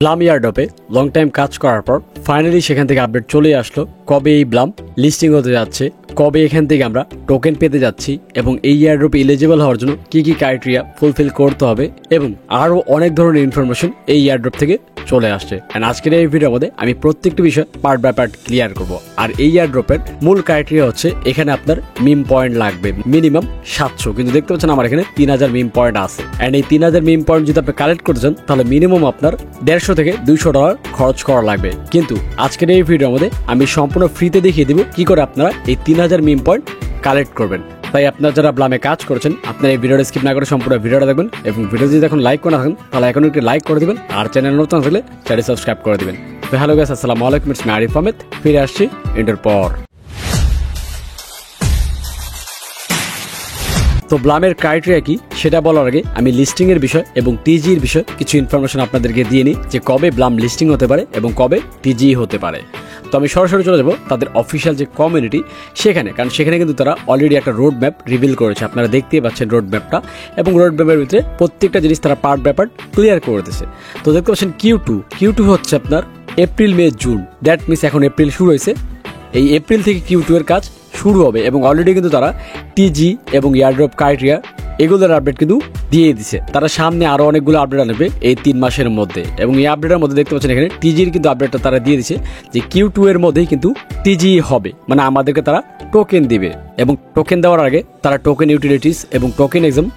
Blum ইয়ারড্রপে long time কাজ করার পর ফাইনালি সেখান থেকে আপডেট চলে আসলো কবে এই ব্লাম লিস্টিং হতে যাচ্ছে, কবে এখান থেকে আমরা টোকেন পেতে যাচ্ছি এবং এই ইয়ারড্রপে এলিজিবল হওয়ার জন্য কি কি ক্রাইটেরিয়া ফুলফিল করতে হবে এবং আরও অনেক ধরনের ইনফরমেশন এই ইয়ারড্রপ থেকে চলে আসছে। এন্ড আজকের এই ভিডিওর মধ্যে আমি প্রত্যেকটি বিষয় পার্ট বাই পার্ট ক্লিয়ার করব। আর এই ইয়ারড্রপের মূল ক্রাইটেরিয়া হচ্ছে এখানে আপনার মিম পয়েন্ট লাগবে মিনিমাম 700, কিন্তু দেখতে পাচ্ছেন আমার এখানে 3000 মিম পয়েন্ট আছে। এন্ড এই 3000 মিম পয়েন্ট যদি আপনি কালেক্ট করতে চান তাহলে মিনিমাম আপনার 150 থেকে 200 ডলার খরচ করা লাগবে। কিন্তু আজকের এই ভিডিওর মধ্যে আমি সম্পূর্ণ ফ্রিতে দেখিয়ে দিব কি করে আপনারা এই 3000 মিম পয়েন্ট কালেক্ট করবেন। তাই আপনারা যারা ব্লামে কাজ করছেন আপনারা এই ভিডিওটা স্কিপ না করে সম্পূর্ণ ভিডিওটা দেখবেন এবং ভিডিও যদি এখন লাইক করে না থাকেন তাহলে এখন একটি লাইক করে দিবেন আর চ্যানেল নতুন থাকলে চ্যানেল সাবস্ক্রাইব করে দিবেন। তো হ্যালো গাইস, আসসালামু আলাইকুম, ইটস মি আরিফ আহমেদ, ফিরে আসছি ইন্টার পর। তো ব্লামের ক্রাইটেরিয়া কি সেটা বলার আগে আমি লিস্টিং এর বিষয় এবং টিজির বিষয় কিছু ইনফরমেশন আপনাদেরকে দিয়ে নিই যে কবে ব্লাম লিস্টিং হতে পারে এবং কবে টিজি হতে পারে। তো আমি সরাসরি চলে যাবো তাদের অফিসিয়াল যে কমিউনিটি সেখানে, কারণ সেখানে কিন্তু তারা অলরেডি একটা রোড ম্যাপ রিভিল করেছে, আপনারা দেখতেই পাচ্ছেন রোড ম্যাপটা, এবং রোড ম্যাপের ভিতরে প্রত্যেকটা জিনিস তারা পার্ট বাই পার্ট ক্লিয়ার করে দিয়েছে। তো দেখতে পাচ্ছেন Q2 হচ্ছে আপনার April May June, that means এখন এপ্রিল শুরু হয়েছে, এই এপ্রিল থেকে Q2 এর কাজ শুরু হবে এবং অলরেডি কিন্তু তারা টিজি এবং ইয়ারড্রপ ক্রাইটেরিয়া এগুলোর আপডেট কিন্তু দিয়ে দিছে। তারা সামনে আরো অনেকগুলো আপডেট আনবে এই 3 মাসের মধ্যে, এবং এই আপডেটের মধ্যে দেখতে পাচ্ছেন এখানে টিজির কিন্তু আপডেটটা তারা দিয়ে দিছে যে Q2 এর মধ্যেই কিন্তু টিজি হবে, মানে আমাদেরকে তারা টোকেন দিবে এবং টোকেন দেওয়ার আগে তারা টোকেন ইউটিলিটিস এবং টোকেন এক্সাম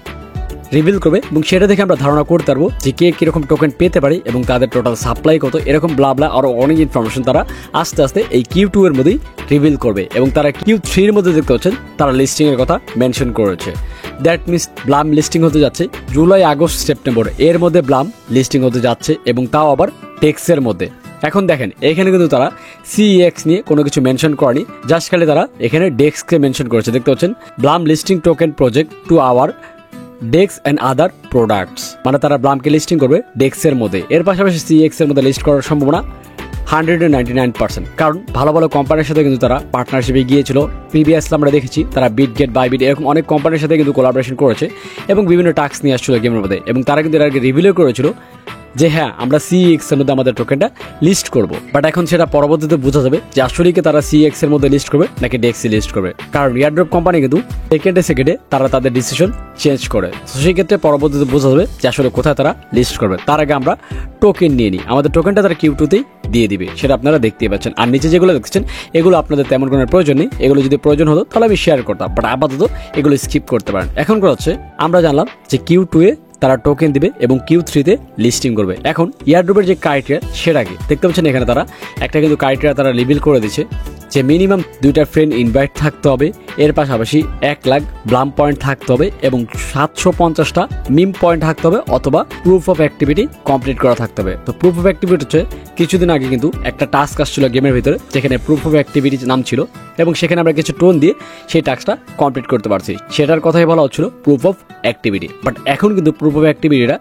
রিভিল করবে এবং সেটা দেখে আমরা ধারণা করতে পারবো যে কে কিরকম টোকেন পেতে পারি এবং তাদের টোটাল সাপ্লাই কত, এরকম ব্লা আরো অনেক ইনফরমেশন তারা আস্তে আস্তে এই Q2 এর মধ্যেই রিভিল করবে। এবং তারা Q3 এর মধ্যে দেখতে পাচ্ছেন তারা লিস্টিং এর কথা মেনশন করেছে, দ্যাট মিনস ব্লাম লিস্টিং হতে যাচ্ছে জুলাই, আগস্ট, সেপ্টেম্বর এর মধ্যে ব্লাম লিস্টিং হতে যাচ্ছে এবং তাও আবার টেক্সের মধ্যে। এখন দেখেন এখানে কিন্তু তারা CEX নিয়ে কোনো কিছু মেনশন করেনি, জাস্ট খালি তারা এখানে ডেক্সকে মেনশন করেছে। দেখতে পাচ্ছেন Blum listing token project to our dex and other products, মানে তারা ব্লামকে লিস্টিং করবে ডেক্সের মধ্যে। এর পাশাপাশি CEX এর মধ্যে লিস্ট করার সম্ভাবনা 199%, কারণ ভালো ভালো কোম্পানির সাথে কিন্তু তারা পার্টনারশিপে গিয়েছিল। প্রিভিয়াসলি আমরা দেখেছি তারা বিটগেট, বাইবিট এরকম অনেক কোম্পানির সাথে কিন্তু কোলাবোরেশন করেছে এবং বিভিন্ন টাস্ক নিয়ে আসছিল গেমের মধ্যে, এবং তারা কিন্তু এর আগে রিভিলও করেছিল যে হ্যাঁ আমরা CEX এর মধ্যে আমাদের টোকেনটা লিস্ট করব। বাট এখন সেটা পরবর্তীতে বোঝা যাবে যে আসলে কি তারা CEX এর মধ্যে লিস্ট করবে নাকি ডেক্সে লিস্ট করবে, কারণ ইয়ারড্রপ কোম্পানি কিন্তু সেকেন্ডে তারা তাদের ডিসিশন চেঞ্জ করে। তো সেই ক্ষেত্রে পরবর্তীতে বোঝা যাবে যে আসলে কোথায় তারা লিস্ট করবে। তার আগে আমরা টোকেন নিয়ে নিই, আমাদের টোকেনটা তারা Q2তেই দিয়ে দিবে, সেটা আপনারা দেখতেই পাচ্ছেন। আর নিচে যেগুলো দেখছেন এগুলো আপনাদের তেমন কোনো প্রয়োজন নেই, এগুলো যদি প্রয়োজন হতো তাহলে আমি শেয়ার করতাম, বাট আপাতত এগুলো স্কিপ করতে পারেন। এখন কথা হচ্ছে আমরা জানলাম যে Q2 এ তারা টোকেন দিবে এবং Q3 তে লিস্টিং করবে। এখন ইয়ারড্রপের যে ক্রাইটেরিয়া সেটা কি দেখতে পাচ্ছেন এখানে তারা একটা কিন্তু ক্রাইটেরিয়া তারা রিভিল করে দিচ্ছে যে মিনিমাম 2টা ফ্রেন্ড ইনভাইট থাকতে হবে, এর পাশাপাশি 1 লাখ ব্লাম পয়েন্ট থাকতে হবে এবং 750টা মিম পয়েন্ট থাকতে হবে, অথবা প্রুফ অফ অ্যাক্টিভিটি কমপ্লিট করা থাকতে হবে। তো প্রুফ অফ অ্যাক্টিভিটি হচ্ছে কিছুদিন আগে কিন্তু একটা টাস্ক আসছিল গেমের ভিতরে যেখানে প্রুফ অফ অ্যাক্টিভিটি নাম ছিল এবং সেখানে আমরা কিছু টোন দিয়ে সেই টাস্কটা কমপ্লিট করতে পারছি, সেটার কথাই বলা হচ্ছিল প্রুফ অফ অ্যাক্টিভিটি। বাট এখন কিন্তু প্রুফ অফ অ্যাক্টিভিটিটা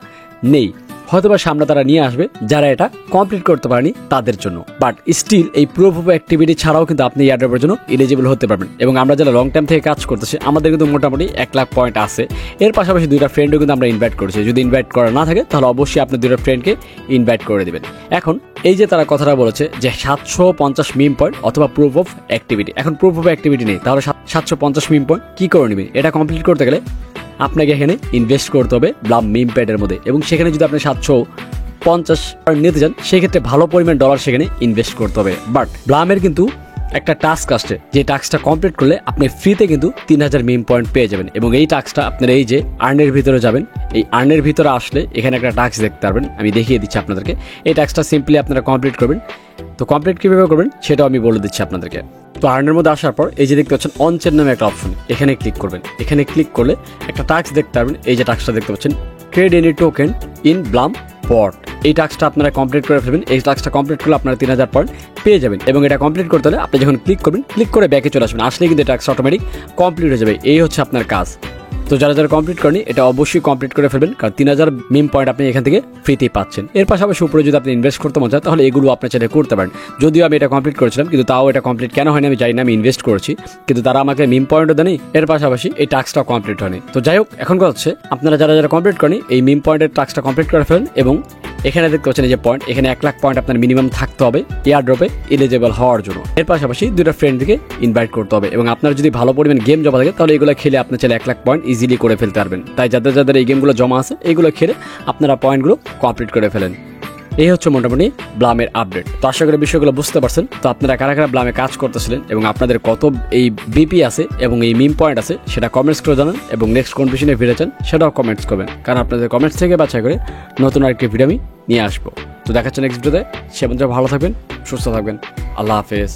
নেই, হয়তোবা সামনে তারা নিয়ে আসবে যারা এটা কমপ্লিট করতে পারেনি তাদের জন্য। বাট স্টিল এই প্রুফ অফ অ্যাক্টিভিটি ছাড়াও কিন্তু আপনি ইয়ারড্রপের জন্য এলিজিবল হতে পারবেন। এবং আমরা যারা লং টাইম থেকে কাজ করতেছি আমাদের কিন্তু মোটামুটি 1 লাখ পয়েন্ট আছে, এর পাশাপাশি 2টা ফ্রেন্ডও কিন্তু আমরা ইনভাইট করেছি। যদি ইনভাইট করা না থাকে তাহলে অবশ্যই আপনি 2টা ফ্রেন্ডকে ইনভাইট করে দেবেন। এখন এই যে তারা কথাটা বলেছে যে 750 মিম পয়েন্ট অথবা প্রুফ অফ অ্যাক্টিভিটি, এখন প্রুফ অফ অ্যাক্টিভিটি নেই, তাহলে 750 মিম পয়েন্ট কি করে নেবেন? এটা কমপ্লিট করতে গেলে আপনাকে এখানে ইনভেস্ট করতে হবে ব্লাম মিম প্যাডের মধ্যে, এবং সেখানে যদি আপনি 750 পয়েন্ট নিতে চান সেক্ষেত্রে ভালো পরিমাণ ডলার সেখানে ইনভেস্ট করতে হবে। বাট ব্লামের কিন্তু একটা টাস্ক আসছে, যে টাস্কটা কমপ্লিট করলে আপনি ফ্রিতে কিন্তু 3000 মিম পয়েন্ট পেয়ে যাবেন। এবং এই টাস্কটা আপনার এই যে আর্নের ভিতরে যাবেন, এই আর্নের ভিতরে আসলে এখানে একটা টাস্ক দেখতে পারবেন, আমি দেখিয়ে দিচ্ছি আপনাদেরকে। এই টাস্কটা সিম্পলি আপনারা কমপ্লিট করবেন। তো কমপ্লিট কীভাবে করবেন সেটাও আমি বলে দিচ্ছি আপনাদেরকে। তো আর্নের মধ্যে আসার পর এই যে দেখতে পাচ্ছেন অনচেন নামে একটা অপশন, এখানে ক্লিক করবেন। এখানে ক্লিক করলে একটা টাস্ক দেখতে পারবেন, এই যে টাস্কটা দেখতে পাচ্ছেন trade any token in Blum pot, এই টাস্কটা আপনারা কমপ্লিট করে ফেলবেন। এই টাস্কটা কমপ্লিট করলে আপনারা 3000 পয়েন্ট পেয়ে যাবেন। এবং এটা কমপ্লিট করতে হলে আপনি যখন ক্লিক করবেন, ক্লিক করে ব্যাকে চলে আসবেন, আসলে কিন্তু টাস্ক অটোমেটিক কমপ্লিট হয়ে যাবে। এই হচ্ছে আপনার কাজ। তো যারা যারা কমপ্লিট করেনি এটা অবশ্যই কমপ্লিট করে ফেলবেন, কারণ 3000 মিম পয়েন্ট আপনি এখান থেকে ফ্রিতেই পাচ্ছেন। এর পাশাপাশি উপরে যদি আপনি ইনভেস্ট করতে মন চান তাহলে এগুলো আপনি চাইলে করতে পারেন। যদিও আমি এটা কমপ্লিট করেছিলাম, কিন্তু তাও এটা কমপ্লিট কেন হয়নি আমি জানি না, আমি ইনভেস্ট করেছি কিন্তু তারা আমাকে মিম পয়েন্টও দেয়নি, এর পাশাপাশি এই টাস্কটাও কমপ্লিট হয়নি। তো যাই হোক, এখন কথা হচ্ছে আপনারা যারা যারা কমপ্লিট করেনি এই মিম পয়েন্টের টাস্কটা কমপ্লিট করে ফেলেন, এবং এখানে দেখতে পাচ্ছেন এই যে পয়েন্ট, এখানে 1 লাখ পয়েন্ট আপনার মিনিমাম থাকতে হবে এয়ারড্রপে এলিজিবল হওয়ার জন্য। এর পাশাপাশি 2টা ফ্রেন্ডকে ইনভাইট করতে হবে, এবং আপনার যদি ভালো পরিমাণ গেম জমা থাকে তাহলে এগুলো খেলে আপনি চাইলে 1 লাখ পয়েন্ট ইজিলি করে ফেলতে পারবেন। তাই যাদের যাদের এই গেমগুলো জমা আছে এইগুলো খেলে আপনারা পয়েন্টগুলো কমপ্লিট করে ফেলেন। এই হচ্ছে মোটামুটি ব্লামের আপডেট। তো আশা করি বিষয়গুলো বুঝতে পারছেন। তো আপনারা কারা কারা ব্লামে কাজ করতেছিলেন এবং আপনাদের কত এই বিপি আছে এবং এই মিম পয়েন্ট আছে সেটা কমেন্টস করে জানান, এবং নেক্সট কোন বিষয়ে ভিডিও চান সেটাও কমেন্টস করবেন, কারণ আপনাদের কমেন্টস থেকে বাছাই করে নতুন আরেকটি ভিডিও আমি নিয়ে আসবো। তো দেখাচ্ছি নেক্সট ভিডিওতে। সে পর্যন্ত ভালো থাকবেন, সুস্থ থাকবেন। আল্লাহ হাফেজ।